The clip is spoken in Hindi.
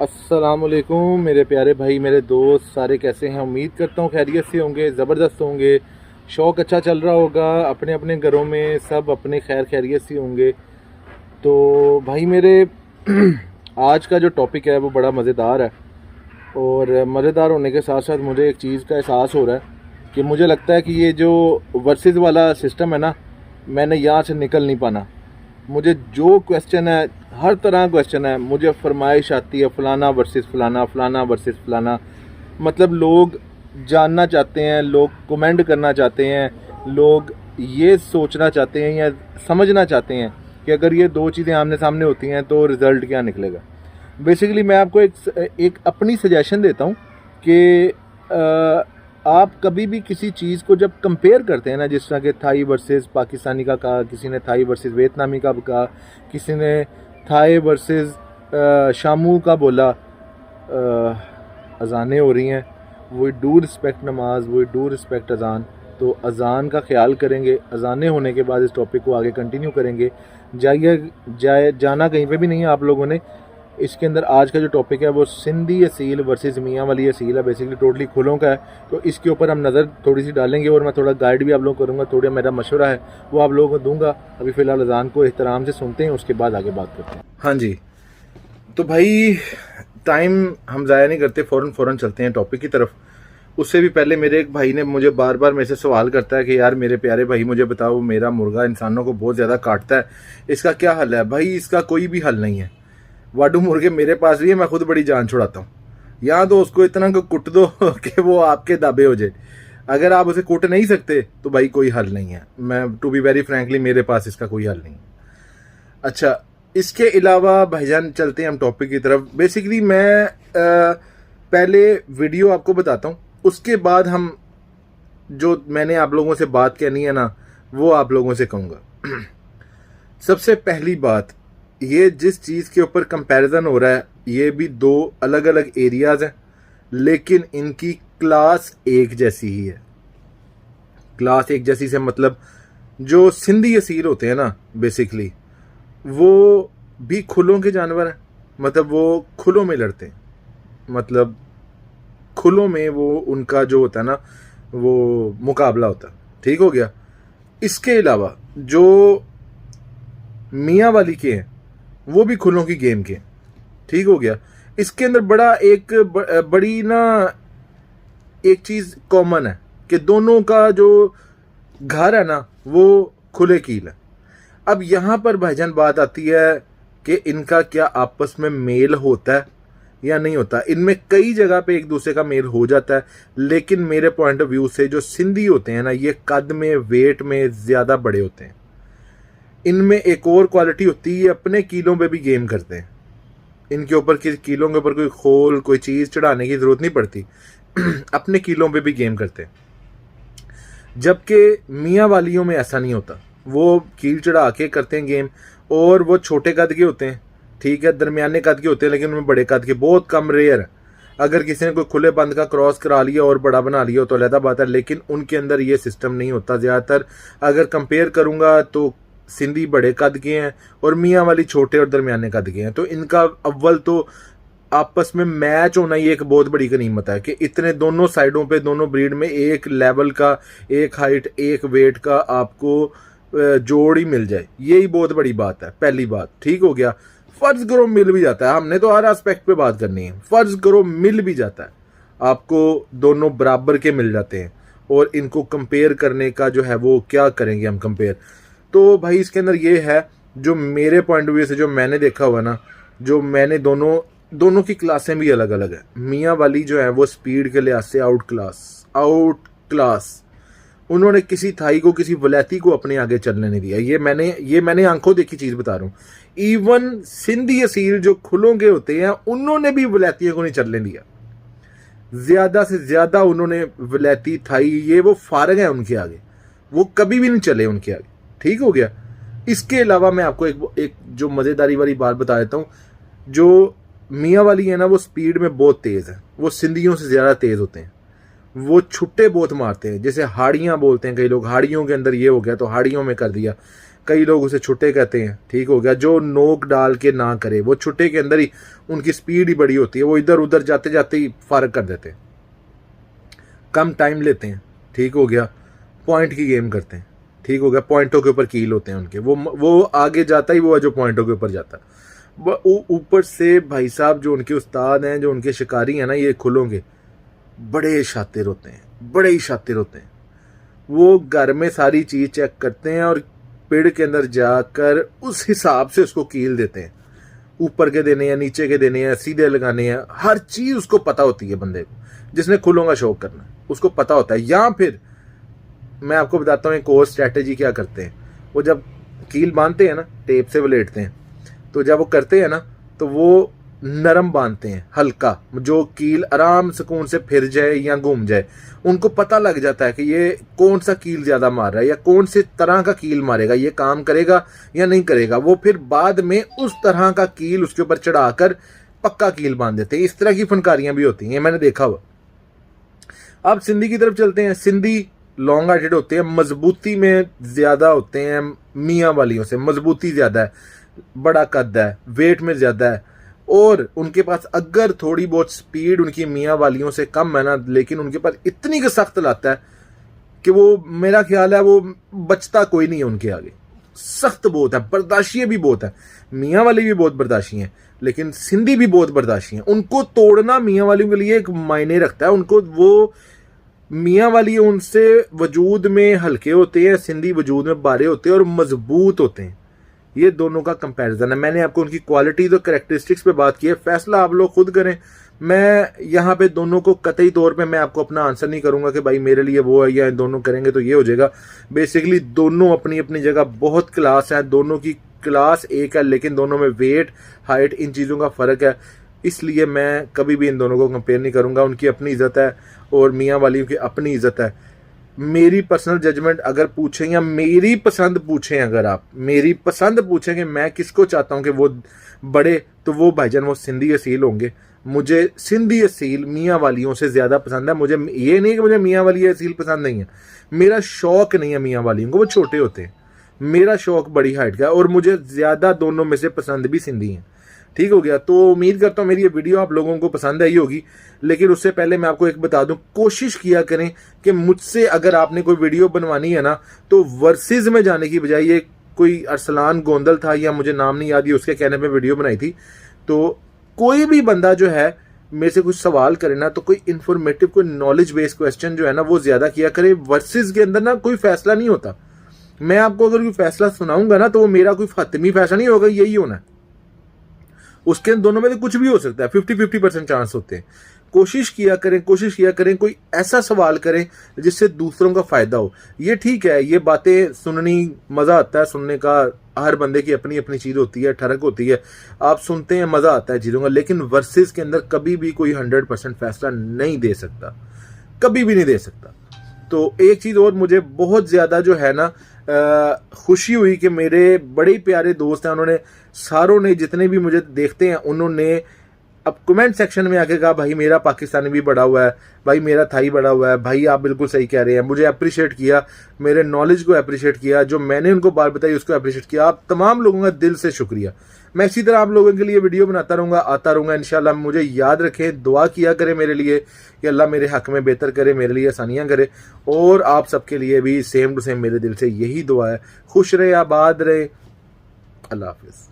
अस्सलामुअलैकुम मेरे प्यारे भाई, मेरे दोस्त सारे कैसे हैं। उम्मीद करता हूँ खैरियत से होंगे, ज़बरदस्त होंगे। शौक़ अच्छा चल रहा होगा, अपने अपने घरों में सब अपने खैर खैरियत से होंगे। तो भाई मेरे आज का जो टॉपिक है वो बड़ा मज़ेदार है, और मज़ेदार होने के साथ साथ मुझे एक चीज़ का एहसास हो रहा है कि मुझे लगता है कि ये जो वर्सेस वाला सिस्टम है ना, मैंने यहाँ से निकल नहीं पाना। मुझे जो क्वेश्चन है, हर तरह क्वेश्चन है, मुझे फरमाइश आती है फ़लाना वर्सेस फ़लाना, फ़लाना वर्सेस फ़लाना। मतलब लोग जानना चाहते हैं, लोग कमेंट करना चाहते हैं, लोग ये सोचना चाहते हैं या समझना चाहते हैं कि अगर ये दो चीज़ें आमने सामने होती हैं तो रिज़ल्ट क्या निकलेगा। बेसिकली मैं आपको एक अपनी सजेशन देता हूँ कि आप कभी भी किसी चीज़ को जब कंपेयर करते हैं ना, जिस तरह के थाई वर्सेस पाकिस्तानी का कहा, किसी ने थाई वर्सेस वियतनामी का कहा, किसी ने थाई वर्सेस शामू का बोला। अज़ानें हो रही हैं, वी डू रिस्पेक्ट नमाज, वी डू रिस्पेक्ट अज़ान। तो अज़ान का ख्याल करेंगे, अज़ानें होने के बाद इस टॉपिक को आगे कंटिन्यू करेंगे। जाना कहीं पे भी नहीं है आप लोगों ने। इसके अंदर आज का जो टॉपिक है वो सिंधी असील वर्सेस मियाँ वाली असील है, बेसिकली टोटली खुलों का है। तो इसके ऊपर हम नज़र थोड़ी सी डालेंगे और मैं थोड़ा गाइड भी आप लोगों को करूँगा, थोड़ा मेरा मशवरा है वो आप लोगों को दूंगा। अभी फ़िलहाल अज़ान को एहतराम से सुनते हैं, उसके बाद आगे बात करते हैं। हाँ जी, तो भाई टाइम हम ज़ाया नहीं करते, फ़ौरन चलते हैं टॉपिक की तरफ। उससे भी पहले मेरे एक भाई ने मुझे बार बार मेरे से सवाल करता है कि यार मेरे प्यारे भाई मुझे बताओ, मेरा मुर्गा इंसानों को बहुत ज़्यादा काटता है, इसका क्या हल है। भाई इसका कोई भी हल नहीं है। वाडू मुर्गे मेरे पास भी है, मैं खुद बड़ी जान छुड़ाता हूँ। यहाँ तो उसको इतना को कुट दो कि वो आपके दाबे हो जाए। अगर आप उसे कुट नहीं सकते तो भाई कोई हल नहीं है। मैं टू बी वेरी फ्रैंकली मेरे पास इसका कोई हल नहीं है। अच्छा, इसके अलावा भाईजान चलते हैं हम टॉपिक की तरफ। बेसिकली मैं पहले वीडियो आपको बताता हूँ, उसके बाद हम जो मैंने आप लोगों से बात कहनी है ना वो आप लोगों से कहूँगा। सबसे पहली बात, ये जिस चीज़ के ऊपर कंपैरिजन हो रहा है ये भी दो अलग अलग एरियाज़ हैं, लेकिन इनकी क्लास एक जैसी ही है। क्लास एक जैसी से मतलब जो सिंधी असील होते हैं ना, बेसिकली वो भी खुलों के जानवर हैं। मतलब वो खुलों में लड़ते हैं, मतलब खुलों में वो उनका जो होता है ना वो मुकाबला होता है। ठीक हो गया। इसके अलावा जो मियाँ वाली के हैं वो भी खुलों की गेम के। ठीक हो गया। इसके अंदर बड़ा एक बड़ी ना एक चीज़ कॉमन है कि दोनों का जो घर है ना वो खुले कील है। अब यहाँ पर भाईजान बात आती है कि इनका क्या आपस में मेल होता है या नहीं होता। इनमें कई जगह पे एक दूसरे का मेल हो जाता है, लेकिन मेरे पॉइंट ऑफ व्यू से जो सिंधी होते हैं ना, ये कद में वेट में ज़्यादा बड़े होते हैं। इनमें एक और क्वालिटी होती है, अपने कीलों पे भी गेम करते हैं। इनके ऊपर कीलों के ऊपर कोई खोल कोई चीज़ चढ़ाने की ज़रूरत नहीं पड़ती। अपने कीलों पे भी गेम करते हैं। जबकि मियाँ वालियों में ऐसा नहीं होता, वो कील चढ़ा के करते हैं गेम। और वो छोटे कद के होते हैं, ठीक है, दरमियाने कद के होते हैं, लेकिन उनमें बड़े कद के बहुत कम रेयर है। अगर किसी ने कोई खुले बंद का क्रॉस करा लिया और बड़ा बना लिया तो अलग बात है, लेकिन उनके अंदर ये सिस्टम नहीं होता। ज़्यादातर अगर कंपेयर करूँगा तो सिंधी बड़े कद के हैं और मियाँ वाली छोटे और दरमियाने कद के हैं। तो इनका अव्वल तो आपस में मैच होना ही एक बहुत बड़ी गनीमत है कि इतने दोनों साइडों पे दोनों ब्रीड में एक लेवल का, एक हाइट, एक वेट का आपको जोड़ ही मिल जाए, यही बहुत बड़ी बात है। पहली बात, ठीक हो गया। फर्ज करो मिल भी जाता है, हमने तो हर एस्पेक्ट पे बात करनी है। फर्ज करो मिल भी जाता है, आपको दोनों बराबर के मिल जाते हैं, और इनको कंपेयर करने का जो है वो क्या करेंगे हम कंपेयर। तो भाई इसके अंदर ये है, जो मेरे पॉइंट ऑफ व्यू से जो मैंने देखा हुआ ना, जो मैंने दोनों की क्लासें भी अलग अलग है। मियाँ वाली जो है वो स्पीड के लिहाज से आउट क्लास। उन्होंने किसी थाई को, किसी वलैती को अपने आगे चलने नहीं दिया। ये मैंने आंखों देखी चीज़ बता रहा हूँ। इवन सिंधी असील जो खुलों के होते हैं उन्होंने भी वलैतियों को नहीं चलने दिया। ज़्यादा से ज़्यादा उन्होंने वलैती थाई ये वो फारग है उनके आगे, वो कभी भी नहीं चले उनके आगे। ठीक हो गया। इसके अलावा मैं आपको एक जो मज़ेदारी वाली बात बता देता हूँ। जो मियाँ वाली है ना वो स्पीड में बहुत तेज़ है, वो सिंधियों से ज़्यादा तेज़ होते हैं। वो छुट्टे बहुत मारते हैं, जैसे हाड़ियाँ बोलते हैं कई लोग, हाड़ियों के अंदर ये हो गया तो हाड़ियों में कर दिया। कई लोग उसे छुट्टे कहते हैं, ठीक हो गया। जो नोक डाल के ना करे, वो छुट्टे के अंदर ही उनकी स्पीड ही बड़ी होती है, वो इधर उधर जाते जाते ही फारग कर देते हैं, कम टाइम लेते हैं, ठीक हो गया। पॉइंट की गेम करते हैं, ठीक हो गया। पॉइंटों के ऊपर कील होते हैं उनके, वो आगे जाता ही वो है जो पॉइंटों के ऊपर जाता है। ऊपर से भाई साहब जो उनके उस्ताद हैं, जो उनके शिकारी हैं ना, ये खुलों के बड़े शातिर होते हैं, बड़े ही शातिर होते हैं। वो घर में सारी चीज़ चेक करते हैं और पेड़ के अंदर जाकर उस हिसाब से उसको कील देते हैं, ऊपर के देने हैं, नीचे के देने हैं, सीधे लगाने हैं, हर चीज़ उसको पता होती है। बंदे को जिसने खुलों का शौक करना है उसको पता होता है। या फिर मैं आपको बताता हूँ एक और स्ट्रैटेजी क्या करते हैं। वो जब कील बांधते हैं ना, टेप से वलेटते हैं, तो जब वो करते हैं ना तो वो नरम बांधते हैं, हल्का, जो कील आराम सुकून से फिर जाए या घूम जाए। उनको पता लग जाता है कि ये कौन सा कील ज़्यादा मार रहा है या कौन से तरह का कील मारेगा, ये काम करेगा या नहीं करेगा। वो फिर बाद में उस तरह का कील उसके ऊपर चढ़ाकर पक्का कील बांध देते हैं। इस तरह की फनकारियाँ भी होती हैं, मैंने देखा हुआ। अब सिंधी की तरफ चलते हैं। सिंधी लॉन्ग हार्टेड होते हैं, मजबूती में ज़्यादा होते हैं, मियाँ वालियों से मजबूती ज़्यादा है, बड़ा कद है, वेट में ज़्यादा है, और उनके पास अगर थोड़ी बहुत स्पीड उनकी मियाँ वालियों से कम है ना, लेकिन उनके पास इतनी का सख्त लाता है कि वो, मेरा ख्याल है वो बचता कोई नहीं है उनके आगे। सख्त बहुत है, बर्दाश्ती भी बहुत है। मियाँ वाली भी बहुत बर्दाश्ती हैं, लेकिन सिंधी भी बहुत बर्दाश्ती हैं। उनको तोड़ना मियाँ वालियों के लिए एक मायने रखता है। उनको वो मियाँ वाली उनसे वजूद में हल्के होते हैं, सिंधी वजूद में बारे होते हैं और मजबूत होते हैं। ये दोनों का कंपैरिजन है। मैंने आपको उनकी क्वालिटीज और कैरेक्टरिस्टिक्स पे बात की है, फैसला आप लोग खुद करें। मैं यहाँ पे दोनों को कतई तौर पे मैं आपको अपना आंसर नहीं करूंगा कि भाई मेरे लिए वो है या इन दोनों करेंगे तो ये हो जाएगा। बेसिकली दोनों अपनी अपनी जगह बहुत क्लास है, दोनों की क्लास एक है, लेकिन दोनों में वेट, हाइट, इन चीज़ों का फ़र्क है। इसलिए मैं कभी भी इन दोनों को कंपेयर नहीं करूँगा। उनकी अपनी इज़्ज़त है और मियाँ वालियों की अपनी इज़्ज़त है। मेरी पर्सनल जजमेंट अगर पूछें या मेरी पसंद पूछें, अगर आप मेरी पसंद पूछें कि मैं किसको चाहता हूं कि वो बड़े, तो वो भाईजान वो सिंधी असील होंगे। मुझे सिंधी असील मियाँ वालियों से ज़्यादा पसंद है। मुझे ये नहीं कि मुझे मियाँ वाली असील पसंद नहीं है, मेरा शौक नहीं है मियाँ वालियों को, वो छोटे होते हैं। मेरा शौक बड़ी हाइट का है और मुझे ज़्यादा दोनों में से पसंद भी सिंधी हैं, ठीक हो गया। तो उम्मीद करता हूँ मेरी ये वीडियो आप लोगों को पसंद आई होगी। लेकिन उससे पहले मैं आपको एक बता दूं, कोशिश किया करें कि मुझसे अगर आपने कोई वीडियो बनवानी है ना, तो वर्सेस में जाने की बजाय, ये कोई अरसलान गोंदल था या मुझे नाम नहीं याद, ये उसके कहने पे वीडियो बनाई थी। तो कोई भी बंदा जो है मेरे से कुछ सवाल करे ना, तो कोई इन्फॉर्मेटिव, कोई नॉलेज बेस्ड क्वेश्चन जो है ना वो ज़्यादा किया करे। वर्सेस के अंदर ना कोई फैसला नहीं होता। मैं आपको अगर कोई फैसला सुनाऊंगा ना, तो वो मेरा कोई हतमी फैसला नहीं होगा, यही होना है। उसके दोनों में तो कुछ भी हो सकता है, 50-50% चांस होते हैं। कोशिश किया करें कोई ऐसा सवाल करें जिससे दूसरों का फायदा हो। ये ठीक है, ये बातें सुननी मज़ा आता है सुनने का, हर बंदे की अपनी अपनी चीज़ होती है, ठरक होती है, आप सुनते हैं मज़ा आता है चीज़ों का। लेकिन वर्सेस के अंदर कभी भी कोई 100% फैसला नहीं दे सकता, कभी भी नहीं दे सकता। तो एक चीज़ और मुझे बहुत ज़्यादा जो है ना खुशी हुई कि मेरे बड़े प्यारे दोस्त हैं, उन्होंने सारों ने, जितने भी मुझे देखते हैं, उन्होंने अब कमेंट सेक्शन में आके कहा भाई मेरा पाकिस्तानी भी बड़ा हुआ है, भाई मेरा थाई बड़ा हुआ है, भाई आप बिल्कुल सही कह रहे हैं। मुझे अप्रिशिएट किया, मेरे नॉलेज को अप्रिशिएट किया, जो मैंने उनको बात बताई उसको अप्रिशिएट किया। आप तमाम लोगों का दिल से शुक्रिया। मैं इसी तरह आप लोगों के लिए वीडियो बनाता रहूँगा, आता रहूँगा इंशाल्लाह। मुझे याद रखें, दुआ किया करें मेरे लिए कि अल्लाह मेरे हक़ में बेहतर करे, मेरे लिए आसानियाँ करे, और आप सबके लिए भी सेम टू सेम मेरे दिल से यही दुआ है। खुश रहे, आबाद रहे, अल्लाह हाफ़िज़।